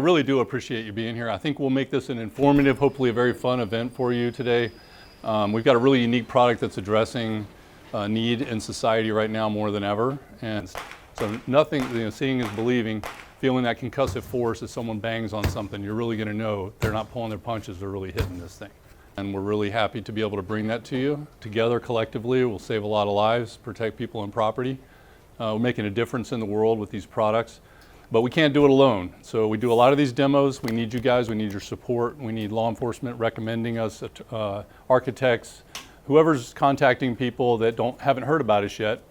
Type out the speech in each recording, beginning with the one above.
really do appreciate you being here. I think we'll make this an informative, hopefully a very fun event for you today. We've got a really unique product that's addressing a need in society right now more than ever. And so nothing, seeing is believing. Feeling that concussive force as someone bangs on something, you're really going to know they're not pulling their punches, they're really hitting this thing. And we're really happy to be able to bring that to you. Together, collectively, we'll save a lot of lives, protect people and property. We're making a difference in the world with these products. But we can't do it alone. So we do a lot of these demos. We need you guys, we need your support. We need law enforcement recommending us, architects, whoever's contacting people that haven't heard about us yet.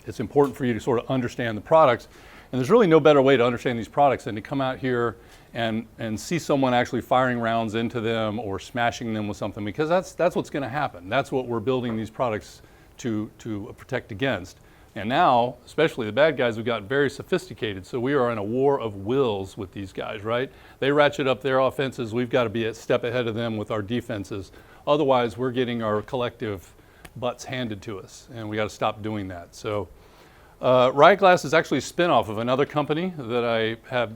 It's important for you to sort of understand the products. And there's really no better way to understand these products than to come out here and see someone actually firing rounds into them or smashing them with something, because that's what's going to happen. That's what we're building these products to protect against. And now, especially the bad guys, have gotten very sophisticated. So we are in a war of wills with these guys, right? They ratchet up their offenses. We've got to be a step ahead of them with our defenses. Otherwise, we're getting our collective butts handed to us, and we got to stop doing that. So Riot Glass is actually a spinoff of another company that I have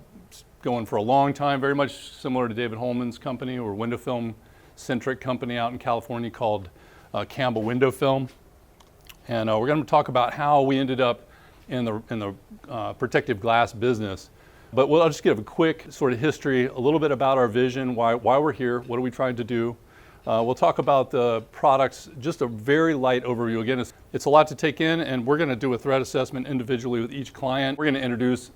going for a long time, very much similar to David Holman's company, or window film centric company out in California called Campbell Window Film. And we're going to talk about how we ended up in the protective glass business. But I'll just give a quick sort of history, a little bit about our vision, why we're here, what are we trying to do. We'll talk about the products, just a very light overview. Again, it's a lot to take in, and we're going to do a threat assessment individually with each client. We're going to introduce,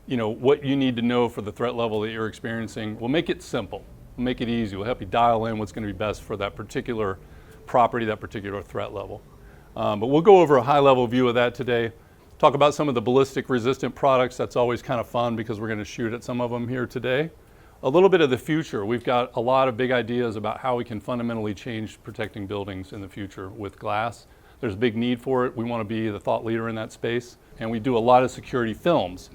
what you need to know for the threat level that you're experiencing. We'll make it simple. We'll make it easy. We'll help you dial in what's going to be best for that particular property, that particular threat level. But we'll go over a high-level view of that today. Talk about some of the ballistic resistant products. That's always kind of fun because we're going to shoot at some of them here today. A little bit of the future. We've got a lot of big ideas about how we can fundamentally change protecting buildings in the future with glass. There's a big need for it. We want to be the thought leader in that space. And we do a lot of security films.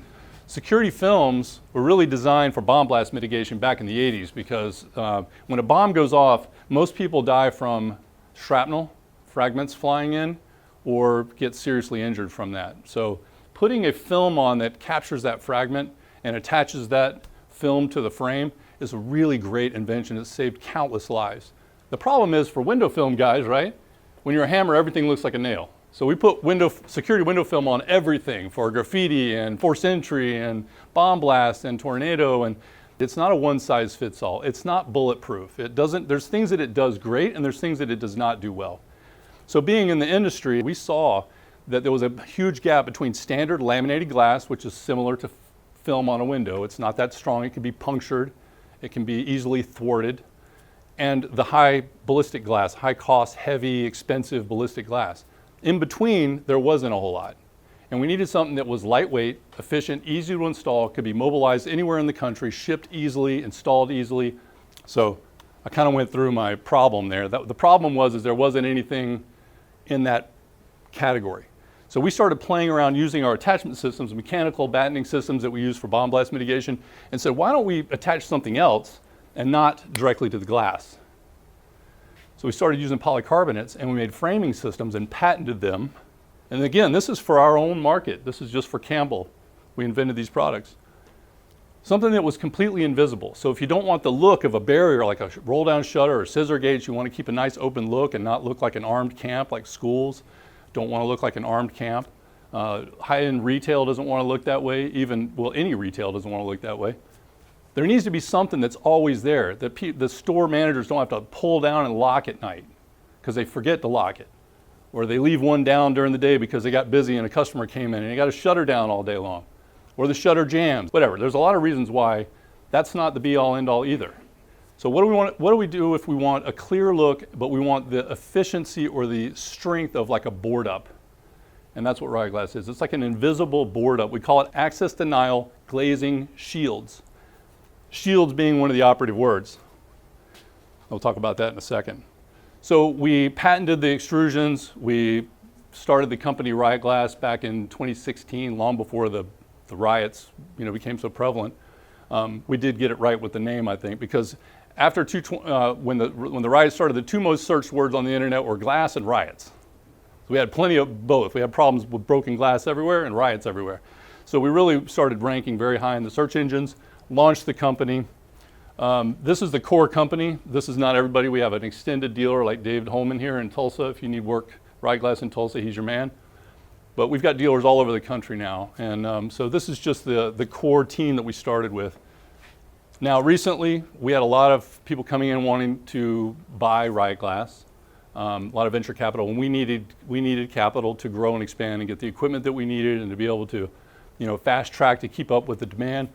Security films were really designed for bomb blast mitigation back in the 80s because when a bomb goes off, most people die from shrapnel, fragments flying in, or get seriously injured from that. So putting a film on that captures that fragment and attaches that film to the frame is a really great invention. It's saved countless lives. The problem is for window film guys, right? When you're a hammer, everything looks like a nail. So we put security window film on everything for graffiti and forced entry and bomb blast and tornado, and it's not a one size fits all. It's not bulletproof. There's things that it does great and there's things that it does not do well. So being in the industry, we saw that there was a huge gap between standard laminated glass, which is similar to film on a window. It's not that strong. It can be punctured. It can be easily thwarted. And the high ballistic glass, high cost, heavy, expensive ballistic glass. In between, there wasn't a whole lot. And we needed something that was lightweight, efficient, easy to install, could be mobilized anywhere in the country, shipped easily, installed easily. So I kind of went through my problem there. The problem was there wasn't anything in that category. So we started playing around using our attachment systems, mechanical battening systems that we use for bomb blast mitigation, and said, why don't we attach something else and not directly to the glass? So we started using polycarbonates, and we made framing systems and patented them. And again, this is for our own market. This is just for Campbell. We invented these products. Something that was completely invisible. So if you don't want the look of a barrier like a roll down shutter or scissor gates, you want to keep a nice open look and not look like an armed camp like schools. Don't want to look like an armed camp. High-end retail doesn't want to look that way. Any retail doesn't want to look that way. There needs to be something that's always there, that the store managers don't have to pull down and lock at night because they forget to lock it. Or they leave one down during the day because they got busy and a customer came in and they got a shutter down all day long. Or the shutter jams, whatever. There's a lot of reasons why that's not the be-all, end-all either. So what do we do if we want a clear look, but we want the efficiency or the strength of like a board up? And that's what Riot Glass is. It's like an invisible board up. We call it access denial glazing shields. Shields being one of the operative words. We'll talk about that in a second. So we patented the extrusions. We started the company Riot Glass back in 2016, long before the riots became so prevalent. We did get it right with the name, I think, because after when the riots started, the two most searched words on the internet were glass and riots. So we had plenty of both. We had problems with broken glass everywhere and riots everywhere. So we really started ranking very high in the search engines. launched the company. This is the core company. This is not everybody. We have an extended dealer like David Holman here in Tulsa. If you need work, Riot Glass in Tulsa, he's your man. But we've got dealers all over the country now. And so this is just the core team that we started with. Now recently, we had a lot of people coming in wanting to buy Riot Glass, a lot of venture capital, and we needed capital to grow and expand and get the equipment that we needed and to be able to, fast track to keep up with the demand.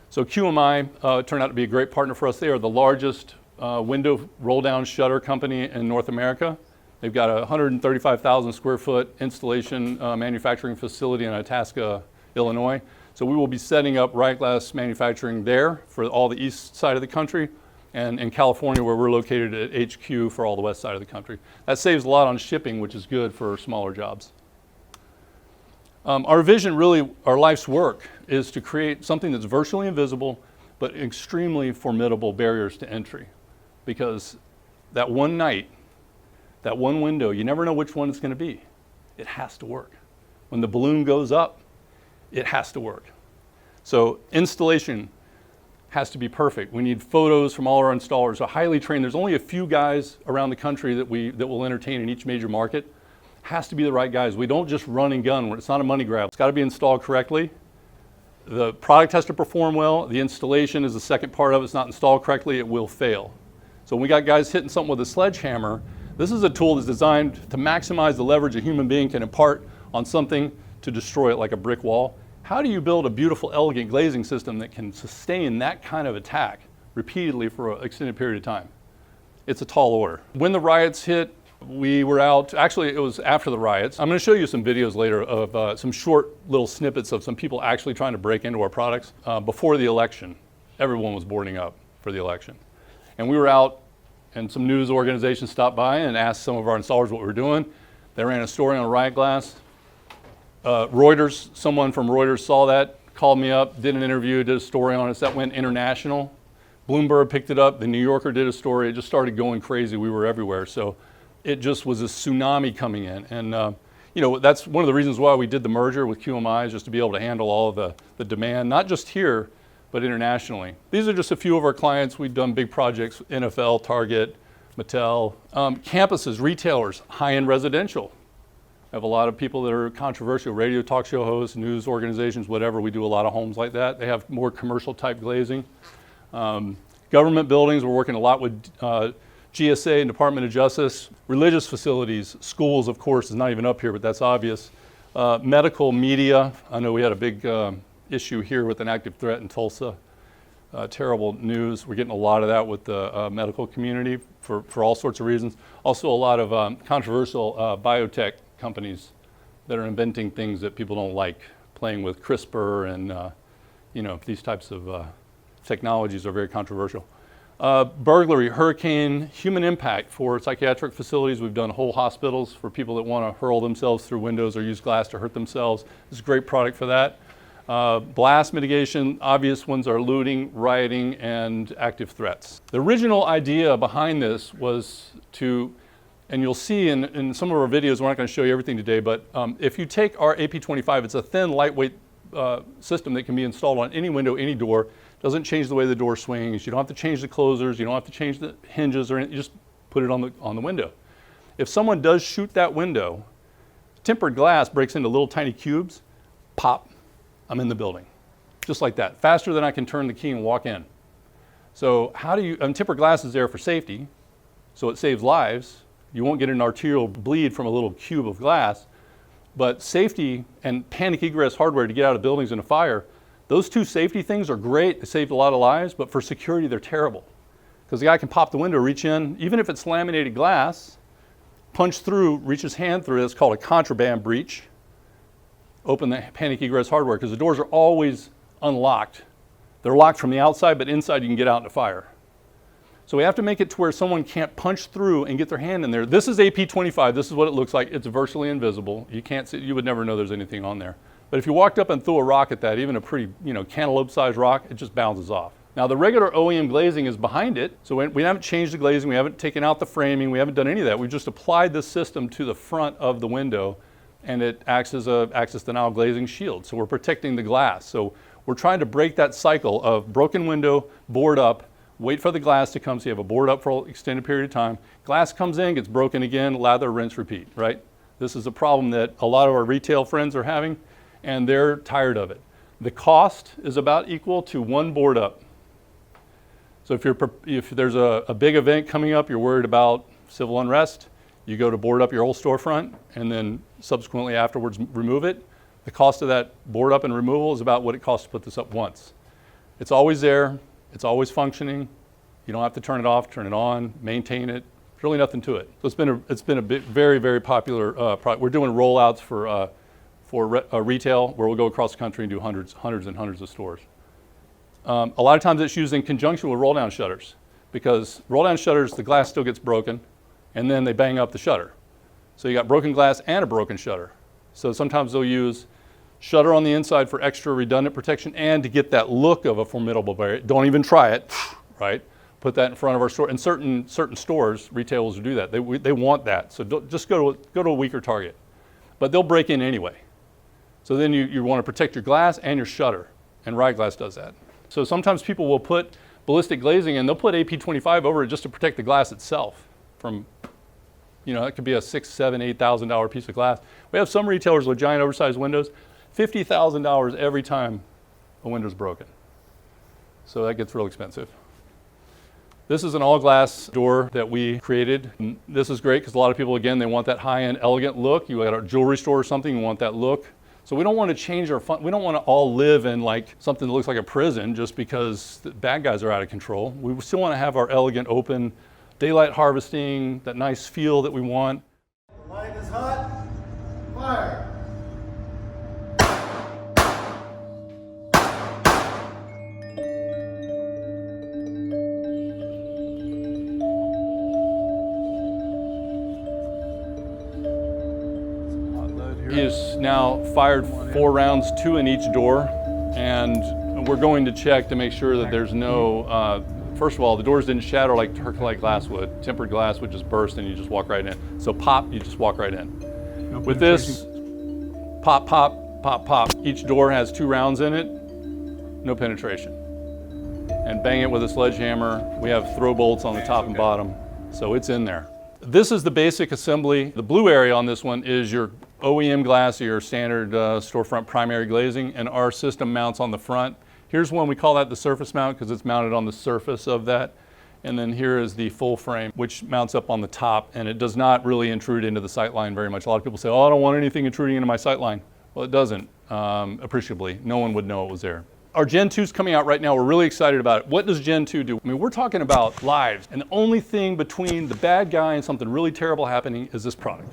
So QMI turned out to be a great partner for us. They are the largest window roll-down shutter company in North America. They've got a 135,000 square foot installation manufacturing facility in Itasca, Illinois. So we will be setting up Riot Glass manufacturing there for all the east side of the country, and in California where we're located at HQ for all the west side of the country. That saves a lot on shipping, which is good for smaller jobs. Our vision, really, our life's work, is to create something that's virtually invisible, but extremely formidable barriers to entry. Because that one night, that one window, you never know which one it's going to be. It has to work. When the balloon goes up, it has to work. So installation has to be perfect. We need photos from all our installers, are highly trained. There's only a few guys around the country that will entertain in each major market. Has to be the right guys. We don't just run and gun. It's not a money grab. It's got to be installed correctly. The product has to perform well. The installation is the second part of it. It's not installed correctly, it will fail. So when we got guys hitting something with a sledgehammer, this is a tool that's designed to maximize the leverage a human being can impart on something to destroy it like a brick wall. How do you build a beautiful, elegant glazing system that can sustain that kind of attack repeatedly for an extended period of time? It's a tall order. When the riots hit, we were out, actually it was after the riots. I'm going to show you some videos later of some short little snippets of some people actually trying to break into our products. Before the election, everyone was boarding up for the election. And we were out, and some news organizations stopped by and asked some of our installers what we were doing. They ran a story on Riot Glass. Reuters, someone from Reuters saw that, called me up, did an interview, did a story on us. That went international. Bloomberg picked it up. The New Yorker did a story. It just started going crazy. We were everywhere. So it just was a tsunami coming in. And that's one of the reasons why we did the merger with QMI, is just to be able to handle all of the demand, not just here, but internationally. These are just a few of our clients. We've done big projects, NFL, Target, Mattel. Campuses, retailers, high-end residential. I have a lot of people that are controversial, radio talk show hosts, news organizations, whatever. We do a lot of homes like that. They have more commercial type glazing. Government buildings, we're working a lot with GSA and Department of Justice. Religious facilities, schools, of course, is not even up here, but that's obvious. Medical, media. I know we had a big issue here with an active threat in Tulsa. Terrible news. We're getting a lot of that with the medical community for all sorts of reasons. Also a lot of controversial biotech companies that are inventing things that people don't like, playing with CRISPR and these types of technologies are very controversial. Burglary, hurricane, human impact for psychiatric facilities. We've done whole hospitals for people that want to hurl themselves through windows or use glass to hurt themselves. This is a great product for that. Blast mitigation, obvious ones are looting, rioting, and active threats. The original idea behind this was to, and you'll see in some of our videos, we're not going to show you everything today, but if you take our AP25, it's a thin, lightweight system that can be installed on any window, any door. Doesn't change the way the door swings. You don't have to change the closers. You don't have to change the hinges or anything. You just put it on the window. If someone does shoot that window, tempered glass breaks into little tiny cubes, pop, I'm in the building. Just like that. Faster than I can turn the key and walk in. So tempered glass is there for safety, so it saves lives. You won't get an arterial bleed from a little cube of glass, but safety and panic egress hardware to get out of buildings in a fire, those two safety things are great. They saved a lot of lives, but for security, they're terrible. Because the guy can pop the window, reach in, even if it's laminated glass, punch through, reach his hand through. It's called a contraband breach. Open the panic egress hardware, because the doors are always unlocked. They're locked from the outside, but inside you can get out into fire. So we have to make it to where someone can't punch through and get their hand in there. This is AP25. This is what it looks like. It's virtually invisible. You can't see, you would never know there's anything on there. But if you walked up and threw a rock at that, even a pretty, cantaloupe-sized rock, it just bounces off. Now the regular OEM glazing is behind it, so we haven't changed the glazing, we haven't taken out the framing, we haven't done any of that. We've just applied this system to the front of the window, and it acts as a access denial glazing shield. So we're protecting the glass. So We're trying to break that cycle of broken window, board up, wait for the glass to come so you have a board up for an extended period of time. Glass comes in, gets broken again, lather, rinse, repeat, right? This is a problem that a lot of our retail friends are having, and they're tired of it. The cost is about equal to one board up. So if there's a big event coming up, you're worried about civil unrest, you go to board up your whole storefront and then subsequently afterwards remove it. The cost of that board up and removal is about what it costs to put this up once. It's always there, it's always functioning. You don't have to turn it off, turn it on, maintain it. There's really nothing to it. So it's been a very, very popular product. We're doing rollouts for retail where we'll go across the country and do hundreds and hundreds of stores. A lot of times it's used in conjunction with roll down shutters, because roll down shutters, the glass still gets broken and then they bang up the shutter. So you got broken glass and a broken shutter. So sometimes they'll use shutter on the inside for extra redundant protection and to get that look of a formidable barrier. Don't even try it, right? Put that in front of our store. And certain stores, retailers will do that. They want that. So just go to a weaker target. But they'll break in anyway. So then you want to protect your glass and your shutter. And Riot Glass does that. So sometimes people will put ballistic glazing and they'll put AP25 over it just to protect the glass itself from, it could be a $6,000, $7,000, $8,000 piece of glass. We have some retailers with giant oversized windows, $50,000 every time a window's broken. So that gets real expensive. This is an all glass door that we created. And this is great because a lot of people, again, they want that high-end elegant look. You got a jewelry store or something, you want that look. So we don't want to change we don't want to all live in like something that looks like a prison just because the bad guys are out of control. We still want to have our elegant, open, daylight harvesting, that nice feel that we want. The line is hot, fire. He has now fired 4 rounds, 2 in each door, and we're going to check to make sure that there's no, first of all, the doors didn't shatter like Turcolite glass would. Tempered glass would just burst and you just walk right in. So pop, you just walk right in. No With this, pop, pop, pop, pop. Each door has 2 rounds in it, no penetration. And bang it with a sledgehammer. We have throw bolts on the top and bottom, so it's in there. This is the basic assembly. The blue area on this one is your OEM glass, or your standard storefront primary glazing, and our system mounts on the front. Here's one, we call that the surface mount because it's mounted on the surface of that. And then here is the full frame, which mounts up on the top, and it does not really intrude into the sight line very much. A lot of people say, oh, I don't want anything intruding into my sight line. Well, it doesn't, appreciably. No one would know it was there. Our Gen 2 is coming out right now. We're really excited about it. What does Gen 2 do? I mean, we're talking about lives, and the only thing between the bad guy and something really terrible happening is this product.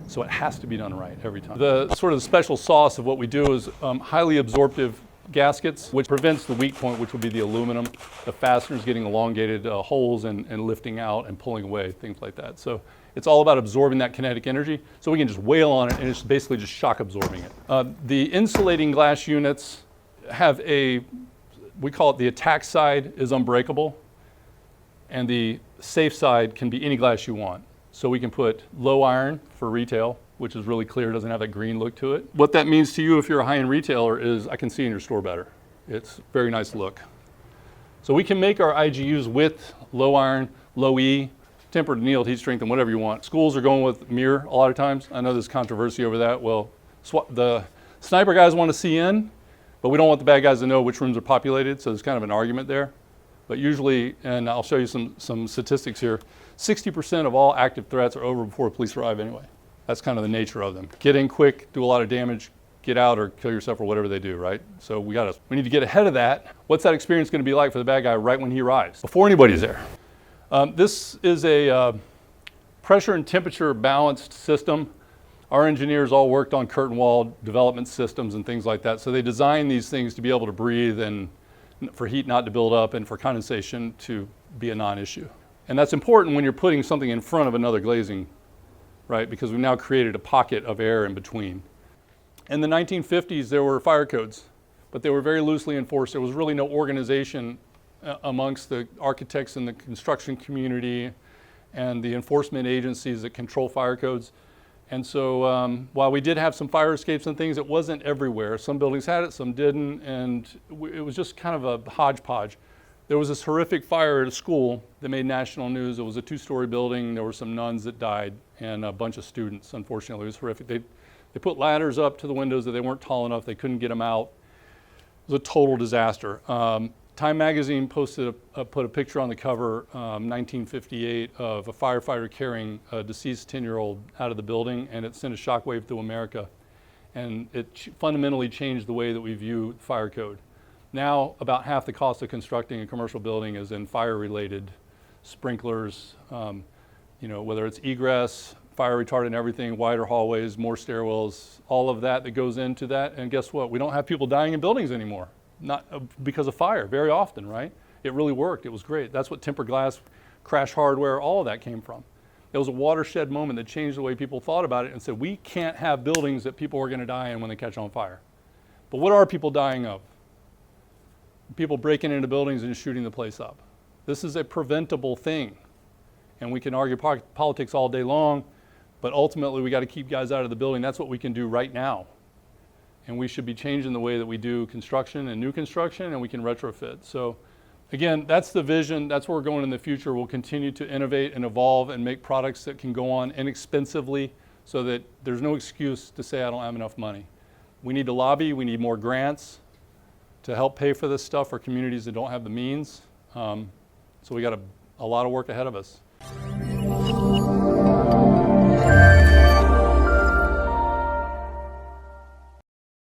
So it has to be done right every time. The sort of special sauce of what we do is highly absorptive gaskets, which prevents the weak point, which would be the aluminum, the fasteners getting elongated holes and lifting out and pulling away, things like that. So it's all about absorbing that kinetic energy, so we can just wail on it and it's basically just shock absorbing it. The insulating glass units have we call it the attack side is unbreakable, and the safe side can be any glass you want. So we can put low iron for retail, which is really clear, doesn't have that green look to it. What that means to you if you're a high-end retailer is I can see in your store better. It's a very nice look. So we can make our IGUs with low iron, low E, tempered annealed heat strength, and whatever you want. Schools are going with mirror a lot of times. I know there's controversy over that. Well, the sniper guys want to see in, but we don't want the bad guys to know which rooms are populated, so there's kind of an argument there. But usually, and I'll show you some statistics here, 60% of all active threats are over before police arrive anyway. That's kind of the nature of them. Get in quick, do a lot of damage, get out or kill yourself or whatever they do, right? So we need to get ahead of that. What's that experience going to be like for the bad guy right when he arrives, before anybody's there? This is a pressure and temperature balanced system. Our engineers all worked on curtain wall development systems and things like that. So they designed these things to be able to breathe and for heat not to build up and for condensation to be a non-issue. And that's important when you're putting something in front of another glazing, right? Because we've now created a pocket of air in between. In the 1950s, there were fire codes, but they were very loosely enforced. There was really no organization amongst the architects in the construction community and the enforcement agencies that control fire codes. And so while we did have some fire escapes and things, it wasn't everywhere. Some buildings had it, some didn't, and it was just kind of a hodgepodge. There was this horrific fire at a school that made national news. It was a 2-story building. There were some nuns that died and a bunch of students, unfortunately. It was horrific. They put ladders up to the windows that they weren't tall enough. They couldn't get them out. It was a total disaster. Time magazine put a picture on the cover, 1958, of a firefighter carrying a deceased 10-year-old out of the building, and it sent a shockwave through America. And it fundamentally changed the way that we view the fire code. Now, about half the cost of constructing a commercial building is in fire-related sprinklers, whether it's egress, fire retardant, everything, wider hallways, more stairwells, all of that goes into that. And guess what? We don't have people dying in buildings anymore. Not because of fire, very often, right? It really worked. It was great. That's what tempered glass, crash hardware, all of that came from. It was a watershed moment that changed the way people thought about it and said, we can't have buildings that people are going to die in when they catch on fire. But what are people dying of? People breaking into buildings and shooting the place up. This is a preventable thing. And we can argue politics all day long, but ultimately we got to keep guys out of the building. That's what we can do right now. And we should be changing the way that we do construction and new construction, and we can retrofit. So again, that's the vision. That's where we're going in the future. We'll continue to innovate and evolve and make products that can go on inexpensively so that there's no excuse to say I don't have enough money. We need to lobby. We need more grants to help pay for this stuff for communities that don't have the means. So we got a lot of work ahead of us.